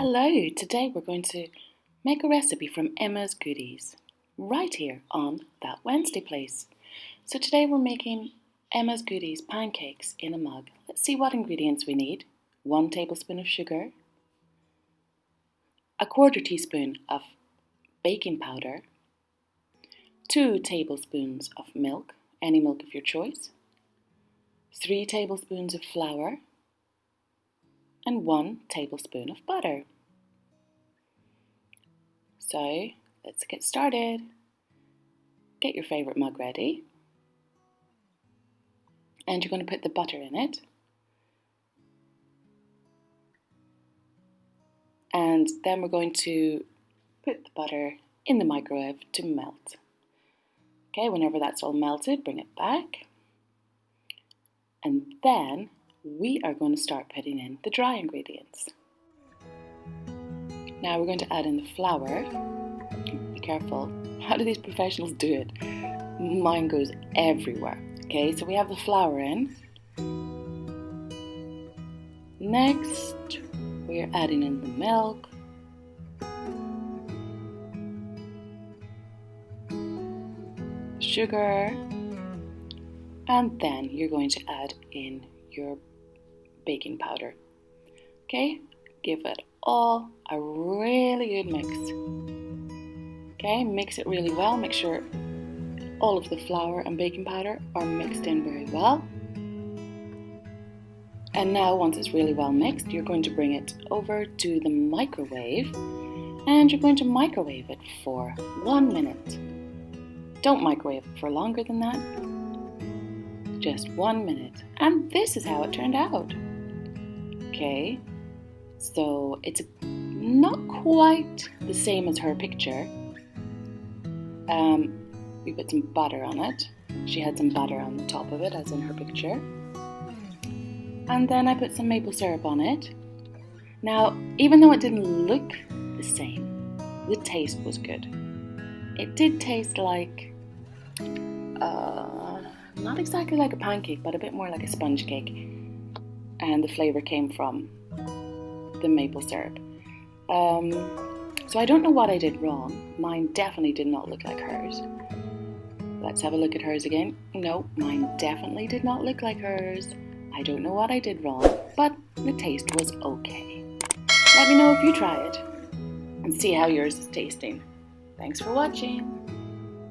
Hello, today we're going to make a recipe from Emma's Goodies, right here on That Wednesday Place. So today we're making Emma's Goodies pancakes in a mug. Let's see what ingredients we need. 1 tablespoon of sugar, a 1/4 teaspoon of baking powder, 2 tablespoons of milk, any milk of your choice, 3 tablespoons of flour, and 1 tablespoon of butter. So let's get started. Get your favourite mug ready. And you're going to put the butter in it. And then we're going to put the butter in the microwave to melt. Okay, whenever that's all melted, bring it back. And then we are going to start putting in the dry ingredients. Now we're going to add in the flour. Be careful. How do these professionals do it? Mine goes everywhere. Okay, so we have the flour in. Next, we're adding in the milk. Sugar. And then you're going to add in your baking powder. Okay, give it all a really good mix. Okay, mix it really well. Make sure all of the flour and baking powder are mixed in very well. And now once it's really well mixed, you're going to bring it over to the microwave and you're going to microwave it for 1 minute. Don't microwave it for longer than that. Just 1 minute. And this is how it turned out. Okay, so it's not quite the same as her picture. We put some butter on it. She had some butter on the top of it, as in her picture. And then I put some maple syrup on it. Now, even though it didn't look the same, the taste was good. It did taste like, not exactly like a pancake, but a bit more like a sponge cake. And the flavour came from the maple syrup. So I don't know what I did wrong. Mine definitely did not look like hers. Let's have a look at hers again. No, mine definitely did not look like hers. I don't know what I did wrong, but the taste was okay. Let me know if you try it and see how yours is tasting. Thanks for watching.